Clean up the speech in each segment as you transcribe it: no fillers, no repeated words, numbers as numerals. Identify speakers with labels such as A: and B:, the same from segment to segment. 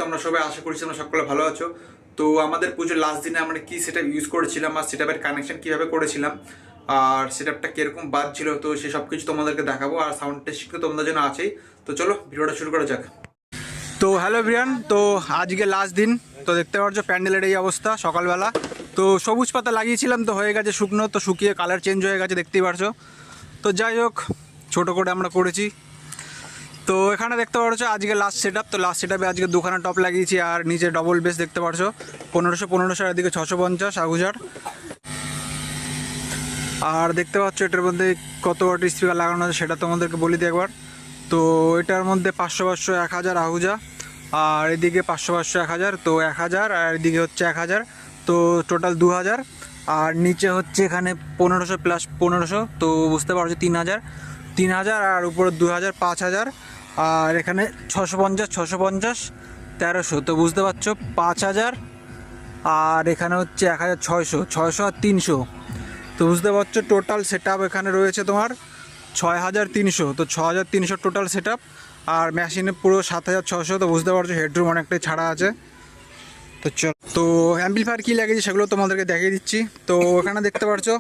A: তোমরা সবাই? আশা করছি তোমরা সকলে ভালো আছো। তো আমাদের পুজোর লাস্ট দিনে আমরা কি সেটআপ ইউজ করেছিলাম আর সেটআপের কানেকশন কিভাবে করেছিলাম আর সেটআপটা কিরকম বাজছিল, তো সেই সব কিছু তোমাদেরকে দেখাবো। আর সাউন্ড টেস্ট তো তোমাদের জন্য আছেই। তো চলো ভিডিওটা শুরু করা যাক। তো হ্যালো এভরিওয়ান, তো আজকে লাস্ট দিন। তো দেখতে পাচ্ছ প্যান্ডেলের এই অবস্থা সকালবেলা। তো সবুজ পাতা লাগিয়েছিলাম, তো হয়ে গেছে শুকনো, তো শুকিয়ে কালার চেঞ্জ হয়ে গেছে দেখতেই পারছো। তো যাই হোক, ছোটো করে আমরা করেছি। তো এখানে দেখতে পাচ্ছ আজকে লাস্ট সেটআপ। তো লাস্ট সেটআপে আজকে দুখানা টপ লাগিয়েছি আর নিচে ডবল বেস দেখতে পাচ্ছ 1500 আর এদিকে 650 আগুজার। আর দেখতে পাচ্ছ এটার মধ্যে কত ওয়াট স্পিকার লাগানো আছে সেটা তোমাদেরকে বলি দিই একবার। তো এটার মধ্যে 500 1000 আহুজা, আর এদিকে 500 1000, তো 1000, আর এদিকে হচ্ছে 1000, তো টোটাল 2000। আর নিচে হচ্ছে এখানে 1500 প্লাস 1500, তো বুঝতে পারছো 3000, আর উপরে 2000 5000, আর এখানে 650 1300, তো বুঝতে পারছো 5000। আর এখানে হচ্ছে 1600 আর 300, তো বুঝতে পারছো টোটাল সেটআপ এখানে রয়েছে তোমার 6300। তো 6300 টোটাল সেটআপ। আর মেশিনে পুরো 7600, তো বুঝতে পারছো হেডরুম অনেকটাই ছাড়া আছে। তো চল, তো অ্যাম্পলিফায়ার কী লাগিয়েছি সেগুলো তোমাদেরকে দেখিয়ে দিচ্ছি। তো এখানে দেখতে পাচ্ছো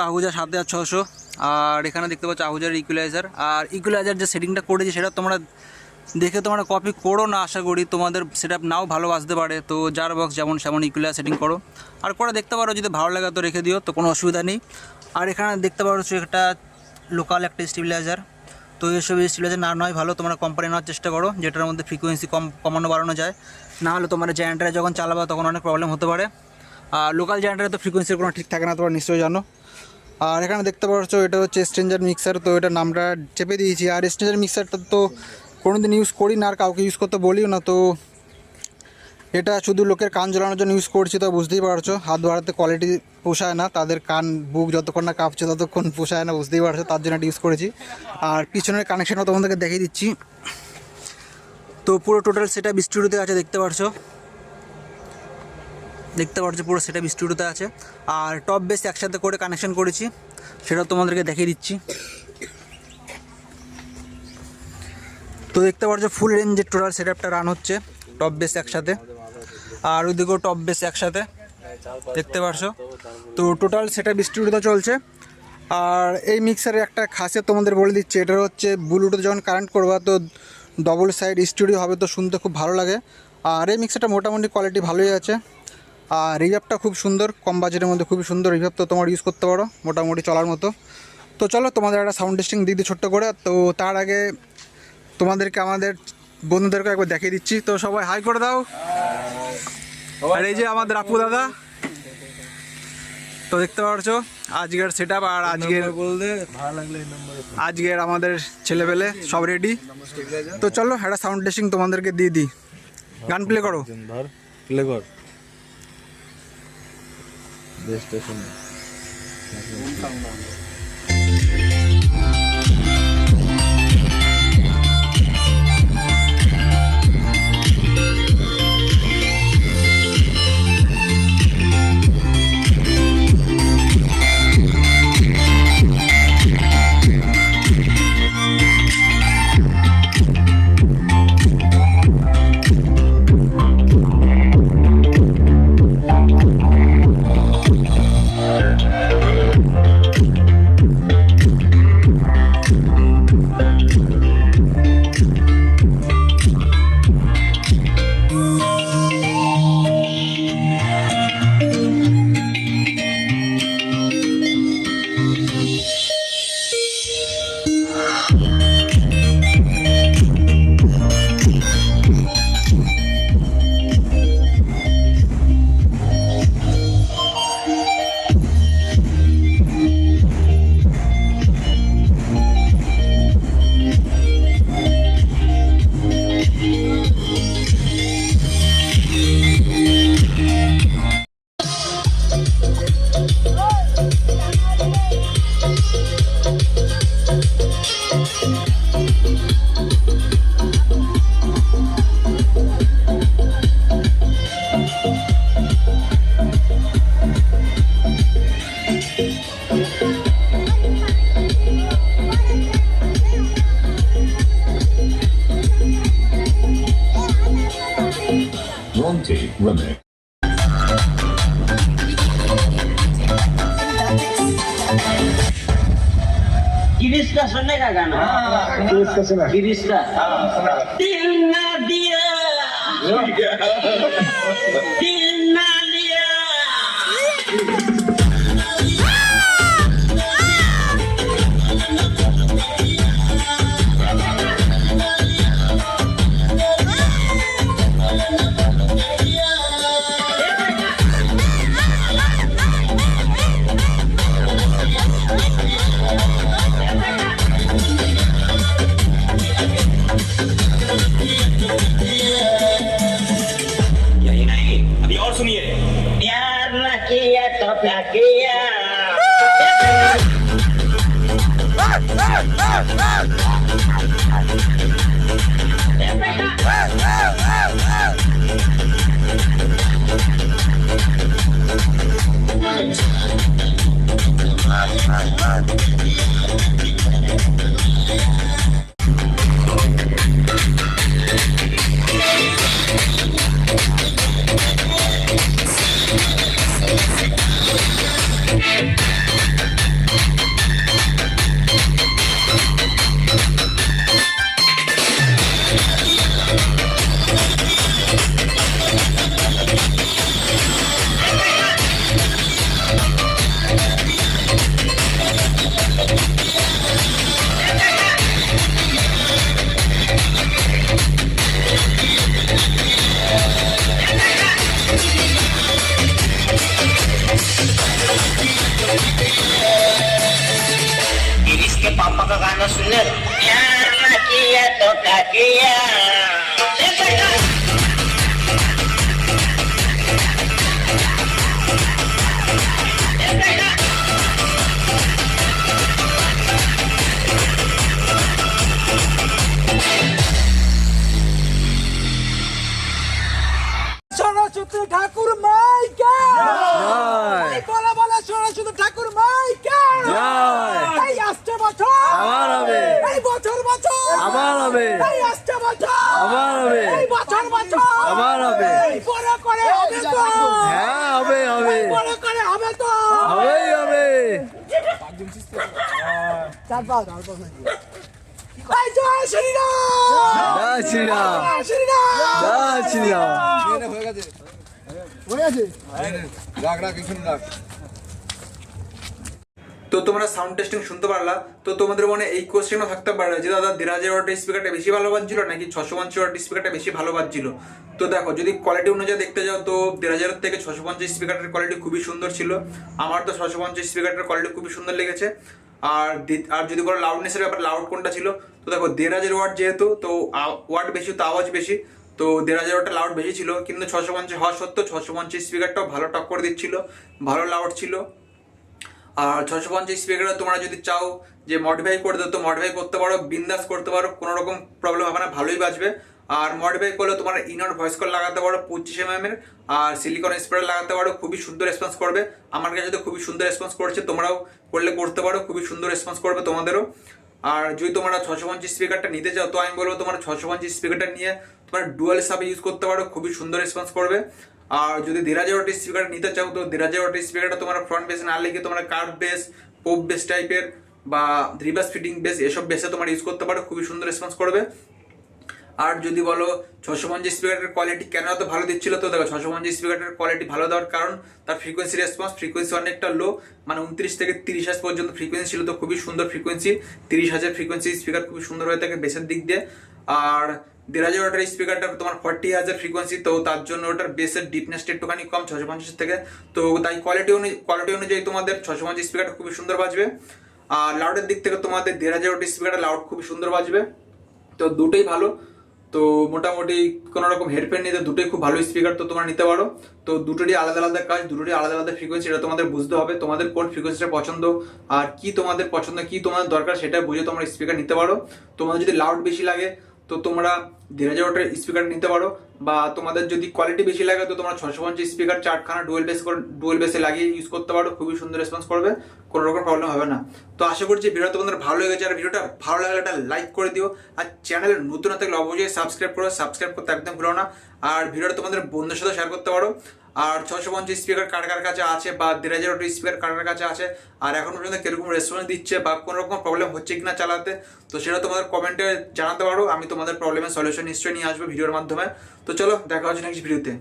A: আহুজা 7600, আর এখানে দেখতে পাচ্ছ আহুজার ইকুয়ালাইজার। আর ইকুয়ালাইজার যে সেটিংটা করেছি সেটা তোমরা দেখে তোমরা কপি করো না, আশা করি তোমাদের সেটআপ নাও ভালো বাজতে পারে। তো যার বক্স যেমন সেমন ইকুয়ালাইজার সেটিং করো, আর করে দেখতে পারো, যদি ভালো লাগে তো রেখে দিও, তো কোনো অসুবিধা নেই। আর এখানে দেখতে পাচ্ছ একটা লোকাল একটা স্টেবিলাইজার। তো এসব স্টেবিলাইজার না নয় ভালো, তোমরা কোম্পানি নেওয়ার চেষ্টা করো যেটার মধ্যে ফ্রিকোয়েন্সি কমানো বাড়ানো যায়। না হলে তোমার জেনারেটারে যখন চালাবা তখন অনেক প্রবলেম হতে পারে। আর লোকাল জেনারেটারে তো ফ্রিকোয়েন্সির কোনো ঠিক থাকে না, তোমরা নিশ্চয়ই জানো। আর এখানে দেখতে পাচ্ছ এটা হচ্ছে স্ট্রেঞ্জার মিক্সার, তো এটা নামটা চেপে দিয়েছি। আর স্ট্রেঞ্জার মিক্সারটা তো কোনোদিন ইউজ করি না আর কাউকে ইউজ করতে বলিও না, তো এটা শুধু লোকের কান জ্বালানোর জন্য ইউজ করছি। তো বুঝতেই পারছো হাত বাড়াতে কোয়ালিটি পোষায় না, তাদের কান বুক যতক্ষণ না কাঁপছে ততক্ষণ পোষায় না, বুঝতেই পারছো, তার জন্য এটা ইউজ করেছি। আর পিছনের কানেকশানও তোমাদেরকে দেখিয়ে দিচ্ছি। তো পুরো টোটাল সেটআপ স্টুডিওতে আছে, দেখতে পাচ্ছ পুরো সেটআপ স্টুডিওতে আছে। আর টপ বেস একসাথে করে কানেকশন করেছি, সেটাও তোমাদেরকে দেখিয়ে দিচ্ছি। তো দেখতে পাচ্ছ ফুল রেঞ্জের টোটাল সেটআপটা রান হচ্ছে, টপ বেস একসাথে, আর ওইদিকেও টপ বেস একসাথে দেখতে পারছো। তো টোটাল সেটআপ স্টুডিওতে চলছে। আর এই মিক্সারের একটা খাসিয়ত তোমাদের বলে দিচ্ছি, এটা হচ্ছে ব্লুটুথ যখন কানেক্ট করবা তো ডবল সাইড স্টুডিও হবে, তো শুনতে খুব ভালো লাগে। আর এই মিক্সারটা মোটামুটি কোয়ালিটি ভালোই আছে। আর রিভাবটা খুব সুন্দর, কম বাজেটের মধ্যে খুবই সুন্দর রিভাব, তো তোমার ইউজ করতে পারো মোটামুটি চলার মতো। তো চলো তোমাদের একটা সাউন্ড টেস্টিং দিয়ে দিই ছোট্ট করে। তো তার আগে তোমাদেরকে আমাদের বন্ধুদেরকে একবার দেখিয়ে দিচ্ছি। তো সবাই হাই করে দাও। আর এই যে আমাদের আপু দাদা, তো দেখতে পাচ্ছ আজকের সেটআপ আর আজকের আমাদের ছেলেপেলে সব রেডি। তো চলো একটা সাউন্ড টেস্টিং তোমাদেরকে দিয়ে দিই। গান প্লে করো।
B: Clarity Remix.
C: गिरीश का सुनने का गाना गिरीश का दिल ना दिया दिल ना दिया
D: यही नहीं, अभी और सुनिए।
C: प्यार ना किया तो क्या किया गिरीश के पापा का गाना सुनने प्यार ना किया तो क्या किया
E: সরস্বতী ঠাকুর মাইকে বলা বলা সরস্বতী ঠাকুর মাইকে এই আসছে বছর
A: আবার হবে
E: এই বছর বছর
A: আবার হবে
E: এই আসছে বছর
A: আবার হবে
E: এই বছর বছর
A: আবার হবে
E: এই বড় করে হবে তো
A: হ্যাঁ হবে হবে
E: বড় করে হবে তো
A: হবেই হবে
E: এই জয় শ্রীরাম
A: জয় শ্রীরাম
E: জয় শ্রীরাম
A: জয় শ্রীরাম তো তোমরা সাউন্ড টেস্টিং শুনতে পারলা। তো তোমাদের মনে এই কোশ্চেনও থাকতে পারে যে দাদা 1500 ওয়াটের স্পিকারটা বেশি ভালো বাজছিল নাকি 650 ওয়াটের স্পিকারটা বেশি ভালো বাজছিল। তো দেখো যদি কোয়ালিটি অনুযায়ী দেখতে যাও তো 1500 থেকে 650 স্পিকারের কোয়ালিটি খুবই সুন্দর ছিল। আমার তো 650 স্পিকারের কোয়ালিটি খুবই সুন্দর লেগেছে। আর যদি বলো লাউডনেসের ব্যাপারে লাউড কোনটা ছিল তো দেখো 1500 ওয়াট যেহেতু তো ওয়াট বেশি তো আওয়াজ বেশি, তো 1500 ওয়াটের লাউড বেশি ছিল, কিন্তু 650 হওয়া সত্ত্বেও 650 স্পিকারটাও ভালো টক্কর দিচ্ছিল, ভালো লাউড ছিল। আর 650 স্পিকারে তোমরা যদি চাও যে মডিফাই করে দাও তো মডিফাই করতে পারো, বিন্দাস করতে পারো, কোনো রকম প্রবলেম হবে না, ভালোই বাজবে। আর মডিফাই করলে তোমরা ইনর ভয়েস কল লাগাতে পারো 25 mm এর, আর সিলিকন স্পিকার লাগাতে পারো, খুবই সুন্দর রেসপন্স করবে। আমার কাছে তো খুবই সুন্দর রেসপন্স করছে, তোমরাও করলে করতে পারো, খুবই সুন্দর রেসপন্স করবে তোমাদেরও। আর যদি তোমরা 650 স্পিকারটা নিতে চাও তো আমি বলবো তোমরা 650 স্পিকারটা নিয়ে তোমরা ডুয়াল হিসাবে ইউজ করতে পারো, খুবই সুন্দর রেসপন্স করবে। আর যদি 1500 ওয়াটের স্পিকার নিতে চাও তো 1500 ওয়াটের স্পিকারটা তোমরা ফ্রন্ট বেস না লেগে তোমরা কার্ভ বেস, পপ বেস টাইপের বা রিভার্স ফিটিং বেস এসব বেসে তোমরা ইউজ করতে পারো, খুবই সুন্দর রেসপন্স করবে। আর যদি বলো 650 স্পিকারের কোয়ালিটি কেন এত ভালো দিচ্ছিল, তো দেখো 650 স্পিকারের কোয়ালিটি ভালো দেওয়ার কারণ তার ফ্রিকোয়েন্সি রেসপন্স, ফ্রিকোয়েন্সি অনেকটা লো, মানে 29 থেকে 30 হার্জ পর্যন্ত ফ্রিকোয়েন্সি ছিল, তো খুবই সুন্দর ফ্রিকোয়েন্সি, 30 হাজার ফ্রিকোয়েন্সি স্পিকার খুবই সুন্দর হয়ে থাকে বেসের দিক দিয়ে। আর 1500 ওয়াটের স্পিকারটা তোমার 40 হাজার ফ্রিকোয়েন্সি, তো তার জন্য ওটার বেসের ডিপনেসটা একটুখানি কম 650 থেকে, তো তাই কোয়ালিটি অনুযায়ী তোমাদের 650 স্পিকারটা খুবই সুন্দর বাজবে। আর লাউডের দিক থেকে তোমাদের 1500 ওয়াটের স্পিকারটা লাউড খুবই সুন্দর বাজবে, তো দুটোই ভালো। তো মোটামুটি কোনো রকম হেডফোন নিতে দুটোই খুব ভালো স্পিকার, তো তোমরা নিতে পারো। তো দুটোরই আলাদা আলাদা কাজ, দুটোরই আলাদা আলাদা ফ্রিকোয়েন্সি, এটা তোমাদের বুঝতে হবে তোমাদের কোন ফ্রিকোয়েন্সিটা পছন্দ আর কি তোমাদের পছন্দ, কি তোমাদের দরকার সেটা বুঝে তোমরা স্পিকার নিতে পারো। তোমাদের যদি লাউড বেশি লাগে তো তোমরা
B: 1,500 ওয়াটের স্পিকার নিতে পারো, বা তোমাদের যদি কোয়ালিটি বেশি লাগে তো তোমরা 650 স্পিকার 4খানা ডুয়েল বেসে লাগিয়ে ইউজ করতে পারো, খুবই সুন্দর রেসপন্স করবে, কোনো রকম প্রবলেম হবে না। তো আশা করছি ভিডিওটা তোমাদের ভালো লেগেছে, আর ভিডিওটা ভালো লাগলে একটা লাইক করে দিও, আর চ্যানেলে নতুন না থাকলে অবশ্যই সাবস্ক্রাইব করতে একদম ভুলো না। আর ভিডিওটা তোমাদের বন্ধুদের সাথে শেয়ার করতে পারো। আর 650 স্পিকার কার কার কাছে আছে, বা 1,500 ওয়াটের স্পিকার কার কার কাছে আছে, আর এখন পর্যন্ত কিরকম রেসপন্স দিচ্ছে, বা কোনো রকম প্রবলেম হচ্ছে কিনা চালাতে, তো সেটা তোমাদের কমেন্টে জানাতে পারো। আমি তোমাদের প্রবলেমের সলিউশন নিশ্চয়ই নিয়ে আসবো ভিডিওর মাধ্যমে। তো চলো দেখা হচ্ছে নেক্সট ভিডিওতে।